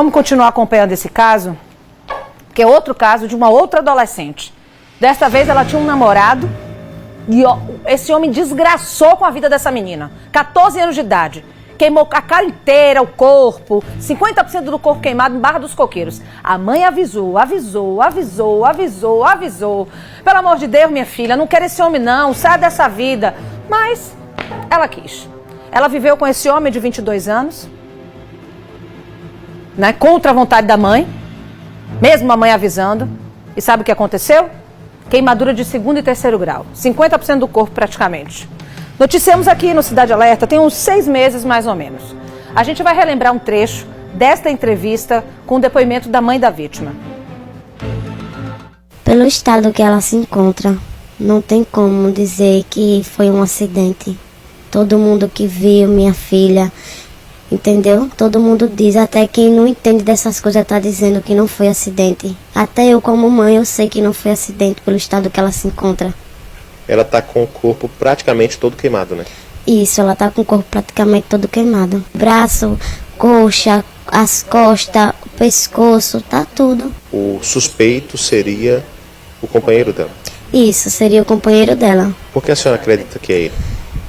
vamos continuar acompanhando esse caso, que é outro caso de uma outra adolescente. Desta vez ela tinha um namorado e esse homem desgraçou com a vida dessa menina. 14 anos de idade. Queimou a cara inteira, o corpo, 50% do corpo queimado em Barra dos Coqueiros. A mãe avisou. Pelo amor de Deus, minha filha, não quero esse homem não, sai dessa vida. Mas ela quis. Ela viveu com esse homem de 22 anos, né, contra a vontade da mãe, mesmo a mãe avisando. E sabe o que aconteceu? Queimadura de 2º e 3º grau. 50% do corpo praticamente. Noticiamos aqui no Cidade Alerta, tem uns 6 meses mais ou menos. A gente vai relembrar um trecho desta entrevista com o depoimento da mãe da vítima. Pelo estado que ela se encontra, não tem como dizer que foi um acidente. Todo mundo que viu minha filha, entendeu? Todo mundo diz, até quem não entende dessas coisas está dizendo que não foi acidente. Até eu como mãe, eu sei que não foi acidente pelo estado que ela se encontra. Ela tá com o corpo praticamente todo queimado, né? Isso, ela tá com o corpo praticamente todo queimado. Braço, coxa, as costas, o pescoço, tá tudo. O suspeito seria o companheiro dela? Isso, seria o companheiro dela. Por que a senhora acredita que é ele?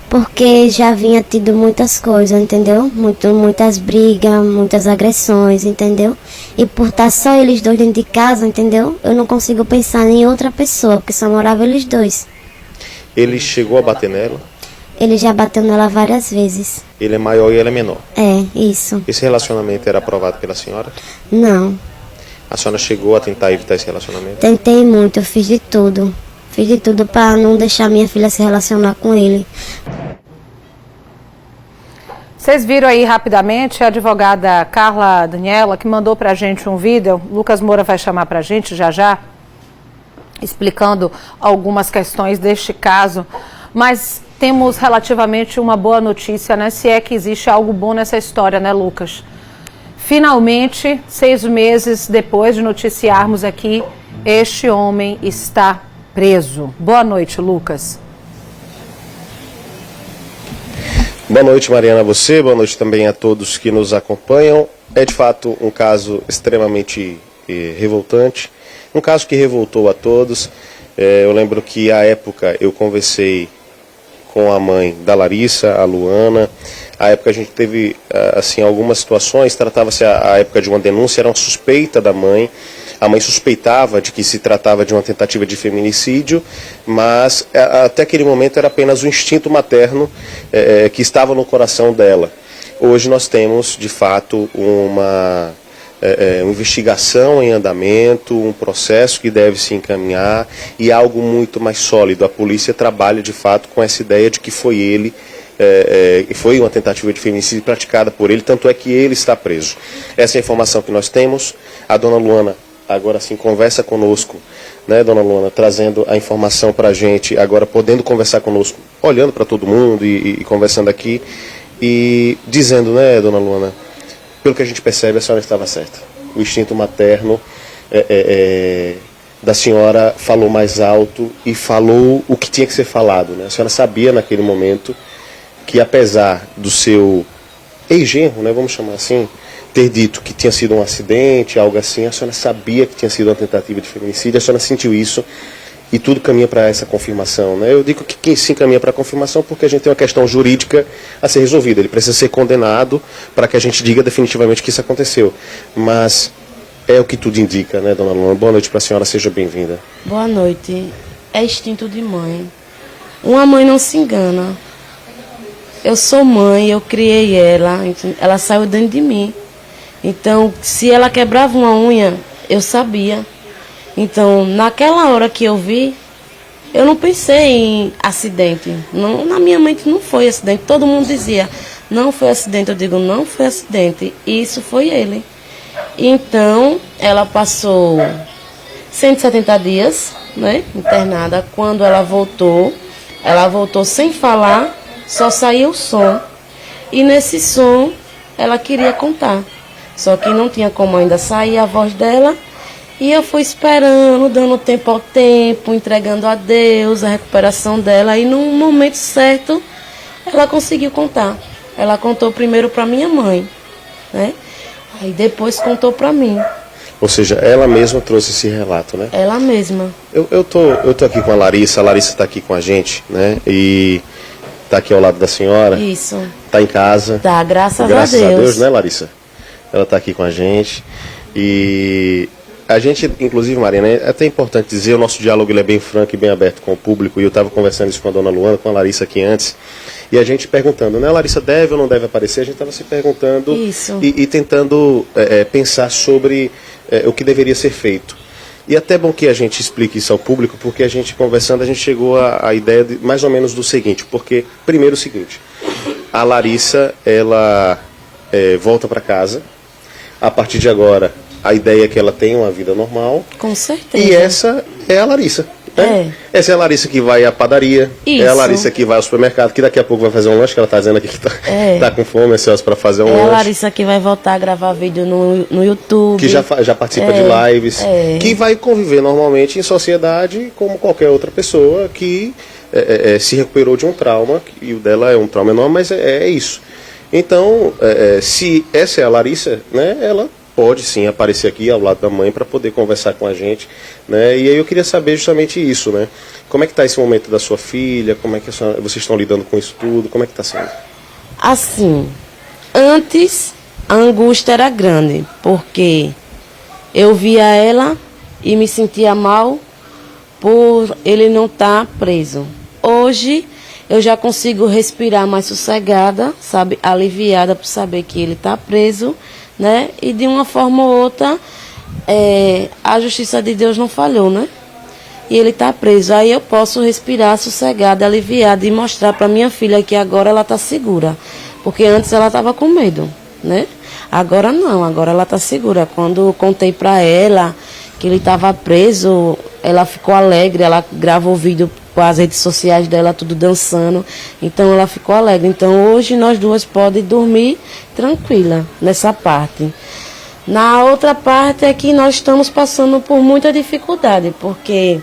Porque já vinha tido muitas coisas, entendeu? Muitas brigas, muitas agressões, entendeu? E por estar só eles dois dentro de casa, entendeu? Eu não consigo pensar em outra pessoa, porque só moravam eles dois. Ele chegou a bater nela? Ele já bateu nela várias vezes. Ele é maior e ela é menor? É, isso. Esse relacionamento era aprovado pela senhora? Não. A senhora chegou a tentar evitar esse relacionamento? Tentei muito, eu fiz de tudo. Fiz de tudo para não deixar minha filha se relacionar com ele. Vocês viram aí rapidamente a advogada Carla Daniela, que mandou pra gente um vídeo. Lucas Moura vai chamar pra gente já, explicando algumas questões deste caso. Mas temos relativamente uma boa notícia, né? Se é que existe algo bom nessa história, né, Lucas? Finalmente, 6 meses depois de noticiarmos aqui, este homem está preso. Boa noite, Lucas. Boa noite, Mariana, a você. Boa noite também a todos que nos acompanham. É de fato um caso extremamente revoltante. Um caso que revoltou a todos. Eu lembro que à época eu conversei com a mãe da Larissa, a Luana. À época a gente teve assim, algumas situações, tratava-se a época de uma denúncia, era uma suspeita da mãe. A mãe suspeitava de que se tratava de uma tentativa de feminicídio, mas até aquele momento era apenas o instinto materno que estava no coração dela. Hoje nós temos, de fato, uma investigação em andamento, um processo que deve se encaminhar e algo muito mais sólido. A polícia trabalha, de fato, com essa ideia de que foi ele, foi uma tentativa de feminicídio praticada por ele, tanto é que ele está preso. Essa é a informação que nós temos. A dona Luana agora sim conversa conosco, né, dona Luana, trazendo a informação para a gente, agora podendo conversar conosco, olhando para todo mundo e conversando aqui e dizendo, né, dona Luana, pelo que a gente percebe, a senhora estava certa. O instinto materno da senhora falou mais alto e falou o que tinha que ser falado, né? A senhora sabia naquele momento que, apesar do seu ex-genro, né, vamos chamar assim, ter dito que tinha sido um acidente, algo assim, a senhora sabia que tinha sido uma tentativa de feminicídio, a senhora sentiu isso e tudo caminha para essa confirmação, né? Eu digo que sim caminha para a confirmação porque a gente tem uma questão jurídica a ser resolvida. Ele precisa ser condenado para que a gente diga definitivamente que isso aconteceu. Mas é o que tudo indica, né, dona Luana? Boa noite para a senhora, seja bem-vinda. Boa noite. É instinto de mãe. Uma mãe não se engana. Eu sou mãe, eu criei ela saiu dentro de mim. Então, se ela quebrava uma unha, eu sabia. Então, naquela hora que eu vi, eu não pensei em acidente. Não, na minha mente não foi acidente. Todo mundo dizia, não foi acidente. Eu digo, não foi acidente. Isso foi ele. Então, ela passou 170 dias, né, internada. Quando ela voltou sem falar, só saía o som. E nesse som, ela queria contar. Só que não tinha como ainda sair a voz dela. E eu fui esperando, dando tempo ao tempo, entregando a Deus a recuperação dela. E no momento certo, ela conseguiu contar. Ela contou primeiro para minha mãe, né? Aí depois contou pra mim. Ou seja, ela mesma trouxe esse relato, né? Ela mesma. Eu tô aqui com a Larissa está aqui com a gente, né? E tá aqui ao lado da senhora. Isso. Tá em casa. Tá, graças a Graças a Deus. Deus, né, Larissa? Ela tá aqui com a gente. E a gente, inclusive, Mariana, é até importante dizer, o nosso diálogo ele é bem franco e bem aberto com o público. E eu estava conversando isso com a dona Luana, com a Larissa aqui antes. E a gente perguntando, né, Larissa, deve ou não deve aparecer? A gente estava se perguntando e tentando pensar sobre o que deveria ser feito. E até bom que a gente explique isso ao público, porque a gente conversando, a gente chegou à ideia de, mais ou menos do seguinte, porque, primeiro o seguinte, a Larissa, ela volta para casa, a partir de agora, a ideia é que ela tenha uma vida normal. Com certeza. E essa é a Larissa. Né? Essa é a Larissa que vai à padaria, Isso. é a Larissa que vai ao supermercado, que daqui a pouco vai fazer um lanche, que ela está dizendo aqui que tá com fome, ansiosa para fazer um lanche. É a Larissa que vai voltar a gravar vídeo no YouTube. Que já participa de lives, que vai conviver normalmente em sociedade como qualquer outra pessoa que se recuperou de um trauma, e o dela é um trauma enorme, mas é isso. Então, se essa é a Larissa, né, ela pode sim aparecer aqui ao lado da mãe para poder conversar com a gente, né? E aí eu queria saber justamente isso, né? Como é que está esse momento da sua filha? Como é que vocês estão lidando com isso tudo? Como é que está sendo? Assim, antes a angústia era grande, porque eu via ela e me sentia mal por ele não estar preso. Hoje eu já consigo respirar mais sossegada, sabe, aliviada por saber que ele está preso, né? E de uma forma ou outra, a justiça de Deus não falhou, né? E ele está preso. Aí eu posso respirar sossegada, aliviada e mostrar para minha filha que agora ela está segura. Porque antes ela estava com medo, né? Agora não, agora ela está segura. Quando eu contei para ela que ele estava preso, ela ficou alegre, ela gravou vídeo com as redes sociais dela, tudo dançando. Então ela ficou alegre. Então hoje nós duas podemos dormir tranquila nessa parte. Na outra parte é que nós estamos passando por muita dificuldade, porque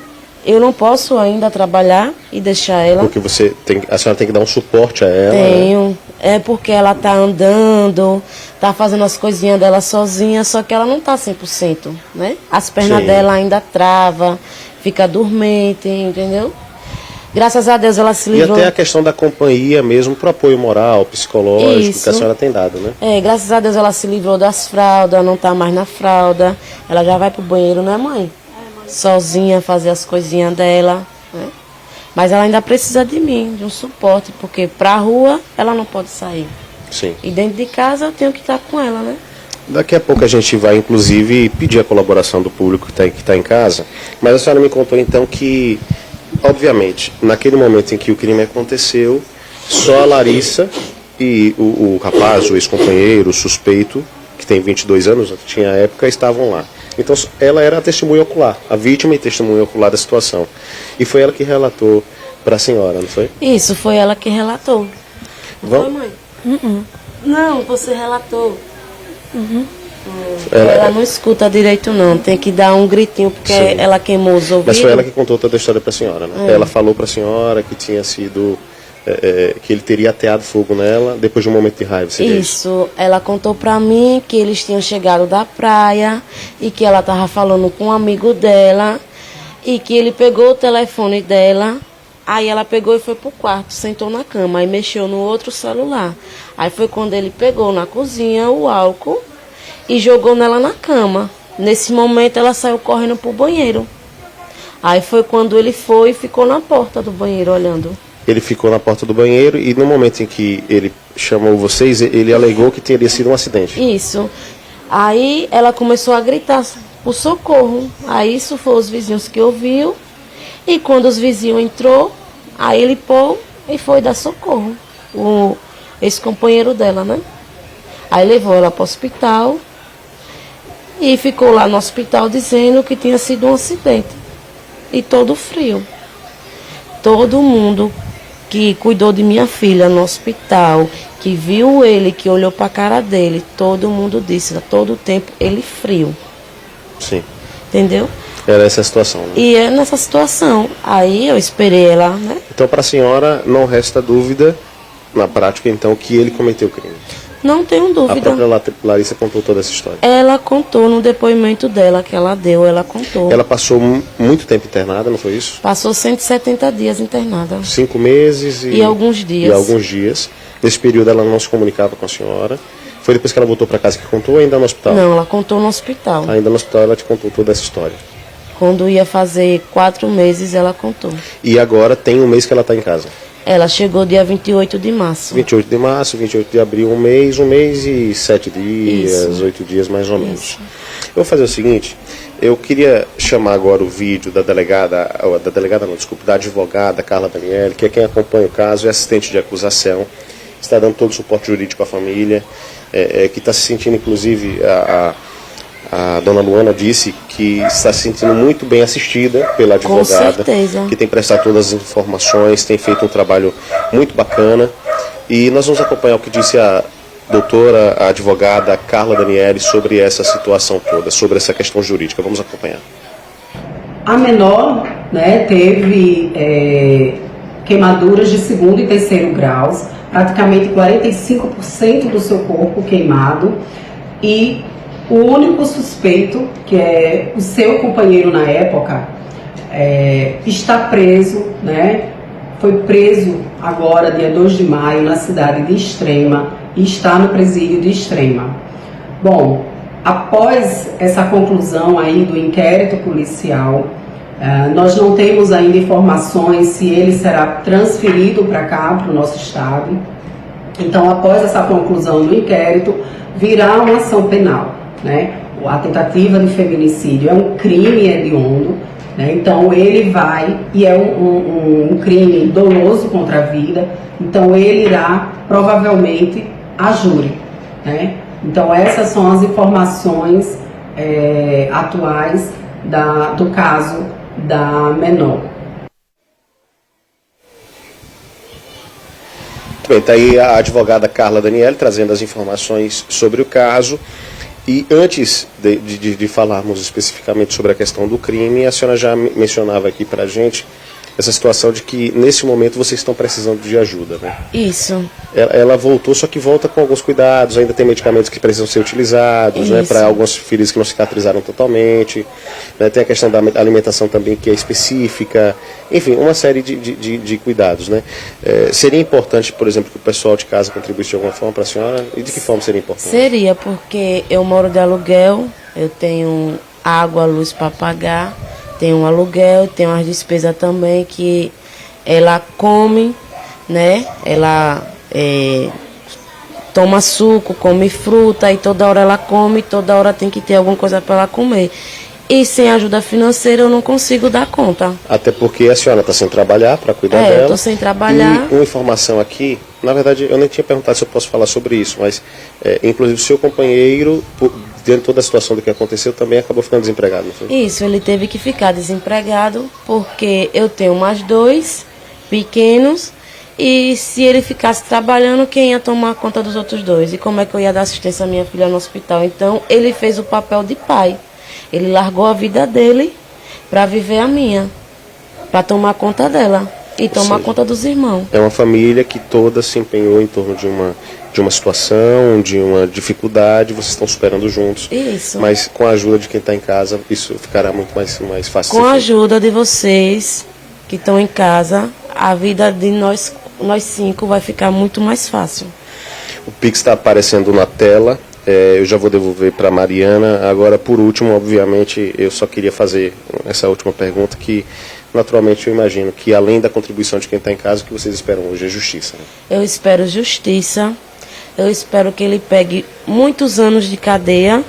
eu não posso ainda trabalhar e deixar ela. Porque a senhora tem que dar um suporte a ela. Tenho. Né? É porque ela está andando, está fazendo as coisinhas dela sozinha, só que ela não está 100%, né? As pernas dela ainda travam, fica dormente, entendeu? Graças a Deus ela se livrou. E até a questão da companhia mesmo, para apoio moral, psicológico, que a senhora tem dado, né? Graças a Deus ela se livrou das fraldas, não está mais na fralda. Ela já vai pro banheiro, né, mãe? Sozinha, fazer as coisinhas dela, né? Mas ela ainda precisa de mim, de um suporte, porque pra rua ela não pode sair. Sim. E dentro de casa eu tenho que estar com ela, né? Daqui a pouco a gente vai, inclusive, pedir a colaboração do público que está em casa. Mas a senhora me contou, então, que, obviamente, naquele momento em que o crime aconteceu, só a Larissa e o rapaz, o ex-companheiro, o suspeito, que tem 22 anos, tinha a época, estavam lá. Então, ela era a testemunha ocular, a vítima e testemunha ocular da situação. E foi ela que relatou para a senhora, não foi? Isso, foi ela que relatou. Vamos? Foi, mãe? Não, você relatou. Ela Ela não escuta direito não, tem que dar um gritinho porque Sim. ela queimou os ouvidos. Mas foi ela que contou toda a história para a senhora, né? Ela falou para a senhora que tinha sido, que ele teria ateado fogo nela depois de um momento de raiva. Isso, ela contou pra mim que eles tinham chegado da praia e que ela tava falando com um amigo dela e que ele pegou o telefone dela. Aí ela pegou e foi pro quarto, sentou na cama, aí mexeu no outro celular. Aí foi quando ele pegou na cozinha o álcool e jogou nela na cama. Nesse momento ela saiu correndo pro banheiro. Aí foi quando ele foi e ficou na porta do banheiro olhando. Ele ficou na porta do banheiro e no momento em que ele chamou vocês, ele alegou que teria sido um acidente. Isso. Aí ela começou a gritar por socorro. Aí isso foi os vizinhos que ouviu. E quando os vizinhos entrou, aí ele pôs e foi dar socorro. O ex-companheiro dela, né? Aí levou ela para o hospital e ficou lá no hospital dizendo que tinha sido um acidente. E todo frio. Todo mundo que cuidou de minha filha no hospital, que viu ele, que olhou para a cara dele, todo mundo disse, a todo tempo, ele frio. Sim. Entendeu? Era essa a situação. Né? E é nessa situação. Aí eu esperei ela, né? Então, para a senhora, não resta dúvida, na prática, então, que ele cometeu o crime. Não tenho A dúvida. própria Larissa contou toda essa história. Ela contou no depoimento dela que ela deu, ela contou. Ela passou muito tempo internada, não foi isso? Passou 170 dias internada. 5 meses E alguns dias. E alguns dias. Nesse período ela não se comunicava com a senhora. Foi depois que ela voltou para casa que contou ou ainda no hospital? Não, ela contou no hospital. Ainda no hospital ela te contou toda essa história. Quando ia fazer 4 meses, ela contou. E agora tem um mês que ela está em casa? Ela chegou dia 28 de março. 28 de março, 28 de abril, um mês e 7 dias, Isso. 8 dias mais ou menos. Isso. Eu vou fazer o seguinte, eu queria chamar agora o vídeo da da advogada Carla Daniele, que é quem acompanha o caso, é assistente de acusação, está dando todo o suporte jurídico à família, que está se sentindo, inclusive, a dona Luana disse que está se sentindo muito bem assistida pela advogada. Com certeza. Que tem prestado todas as informações, tem feito um trabalho muito bacana. E nós vamos acompanhar o que disse a doutora, a advogada Carla Daniele sobre essa situação toda, sobre essa questão jurídica. Vamos acompanhar. A menor, né, teve queimaduras de 2º e 3º graus, praticamente 45% do seu corpo queimado, e o único suspeito, que é o seu companheiro na época, está preso, né? Foi preso agora, dia 2 de maio, na cidade de Extrema, e está no presídio de Extrema. Bom, após essa conclusão aí do inquérito policial, nós não temos ainda informações se ele será transferido para cá, para o nosso estado. Então, após essa conclusão do inquérito, virá uma ação penal, né? A tentativa de feminicídio é um crime hediondo, né? Então ele vai, e é um crime doloso contra a vida, então ele irá provavelmente a júri, né? Então essas são as informações atuais do caso da menor. Bem, está aí a advogada Carla Daniele trazendo as informações sobre o caso. E antes de falarmos especificamente sobre a questão do crime, a senhora já mencionava aqui para a gente essa situação de que nesse momento vocês estão precisando de ajuda, né? Isso. Ela voltou, só que volta com alguns cuidados, ainda tem medicamentos que precisam ser utilizados, né, para algumas feridas que não cicatrizaram totalmente, né, tem a questão da alimentação também que é específica, enfim, uma série de cuidados, né? Seria importante, por exemplo, que o pessoal de casa contribuísse de alguma forma para a senhora? E de que forma seria importante? Seria, porque eu moro de aluguel, eu tenho água, luz para pagar, tenho um aluguel, tenho as despesas também que ela come, né? Ela toma suco, come fruta e toda hora ela come, toda hora tem que ter alguma coisa para ela comer. E sem ajuda financeira eu não consigo dar conta. Até porque a senhora está sem trabalhar para cuidar dela. Eu estou sem trabalhar. E uma informação aqui, na verdade eu nem tinha perguntado se eu posso falar sobre isso, mas inclusive o seu companheiro, diante de toda a situação do que aconteceu, também acabou ficando desempregado, não foi? Isso, ele teve que ficar desempregado porque eu tenho mais 2 pequenos e se ele ficasse trabalhando, quem ia tomar conta dos outros 2? E como é que eu ia dar assistência à minha filha no hospital? Então ele fez o papel de pai. Ele largou a vida dele para viver a minha, para tomar conta dela e tomar conta dos irmãos. É uma família que toda se empenhou em torno de uma situação, de uma dificuldade, vocês estão superando juntos. Isso. Mas com a ajuda de quem está em casa, isso ficará muito mais fácil. Com a ajuda de vocês que estão em casa, a vida de nós 5 vai ficar muito mais fácil. O Pix está aparecendo na tela. Eu já vou devolver para a Mariana. Agora, por último, obviamente, eu só queria fazer essa última pergunta, que naturalmente eu imagino que além da contribuição de quem está em casa, o que vocês esperam hoje é justiça, né? Eu espero justiça, eu espero que ele pegue muitos anos de cadeia,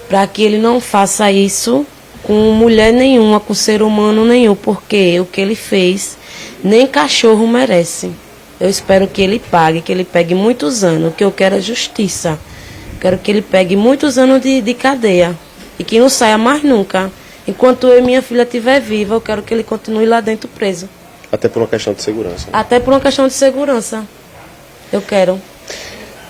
para que ele não faça isso com mulher nenhuma, com ser humano nenhum, porque o que ele fez, nem cachorro merece. Eu espero que ele pegue muitos anos, o que eu quero é justiça. Quero que ele pegue muitos anos de cadeia e que não saia mais nunca. Enquanto eu e minha filha estiver viva, eu quero que ele continue lá dentro preso. Até por uma questão de segurança. Né? Até por uma questão de segurança. Eu quero.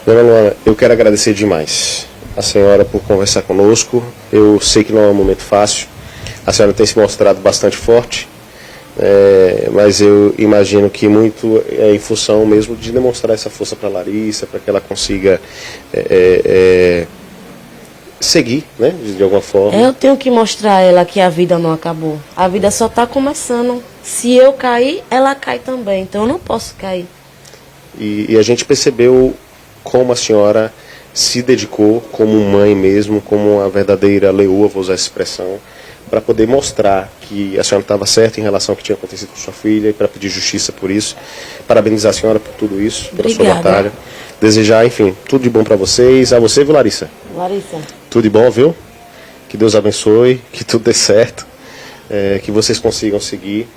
Dona Luana, eu quero agradecer demais a senhora por conversar conosco. Eu sei que não é um momento fácil. A senhora tem se mostrado bastante forte mas eu imagino que muito é em função mesmo de demonstrar essa força para a Larissa, para que ela consiga seguir, né, de alguma forma. Eu tenho que mostrar a ela que a vida não acabou. A vida só está começando. Se eu cair, ela cai também. Então eu não posso cair. E a gente percebeu como a senhora se dedicou como mãe mesmo, como uma verdadeira leoa, vou usar essa expressão, para poder mostrar que a senhora estava certa em relação ao que tinha acontecido com sua filha e para pedir justiça por isso. Parabenizar a senhora por tudo isso, pela sua batalha. Desejar, enfim, tudo de bom para vocês. A você, viu, Larissa? Larissa. Tudo de bom, viu? Que Deus abençoe, que tudo dê certo, que vocês consigam seguir.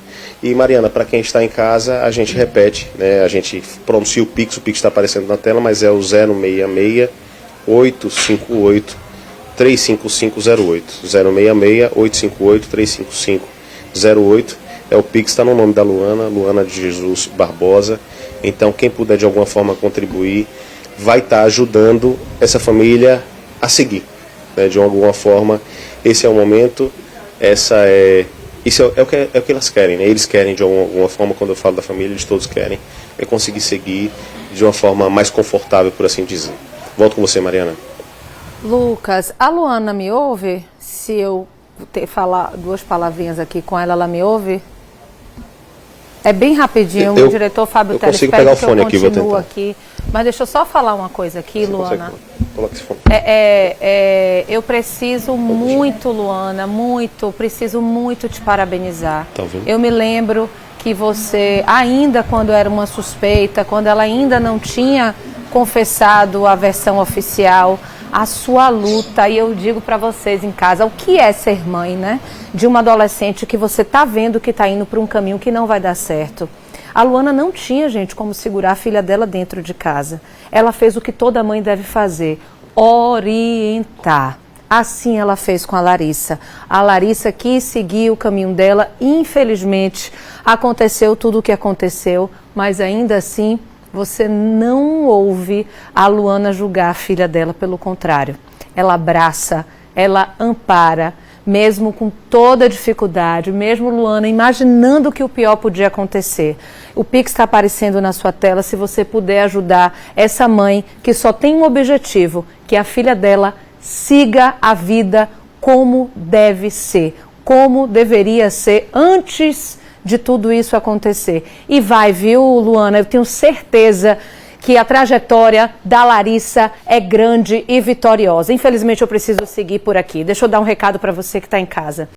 E Mariana, para quem está em casa, a gente repete, né? A gente pronuncia o Pix está aparecendo na tela, mas é o 066 858 35508. 066 858 35508. É o Pix, está no nome da Luana de Jesus Barbosa. Então, quem puder de alguma forma contribuir, vai estar ajudando essa família a seguir, né, de alguma forma. Esse é o momento, isso é o que elas querem, né? Eles querem de alguma forma, quando eu falo da família, eles todos querem, é conseguir seguir de uma forma mais confortável, por assim dizer. Volto com você, Mariana. Lucas, a Luana me ouve? Se eu falar 2 palavrinhas aqui com ela, ela me ouve? É bem rapidinho, o diretor Fábio Teles pede pegar o que fone eu aqui, vou continue tentar. aqui. Mas deixa eu só falar uma coisa aqui, Você Luana. coloca esse fone. Eu preciso muito, Luana, preciso muito te parabenizar. Tá ouvindo? Eu me lembro que você, ainda quando era uma suspeita, quando ela ainda não tinha confessado a versão oficial, a sua luta, e eu digo para vocês em casa, o que é ser mãe, né? De uma adolescente que você tá vendo que tá indo para um caminho que não vai dar certo. A Luana não tinha, gente, como segurar a filha dela dentro de casa. Ela fez o que toda mãe deve fazer, orientar. Assim ela fez com a Larissa. A Larissa quis seguir o caminho dela. Infelizmente, aconteceu tudo o que aconteceu, mas ainda assim, você não ouve a Luana julgar a filha dela, pelo contrário. Ela abraça, ela ampara, mesmo com toda a dificuldade, mesmo Luana imaginando que o pior podia acontecer. O Pix está aparecendo na sua tela, se você puder ajudar essa mãe que só tem um objetivo, que a filha dela siga a vida como deve ser, como deveria ser antes de tudo isso acontecer. E vai, viu, Luana? Eu tenho certeza que a trajetória da Larissa é grande e vitoriosa. Infelizmente, eu preciso seguir por aqui. Deixa eu dar um recado para você que está em casa.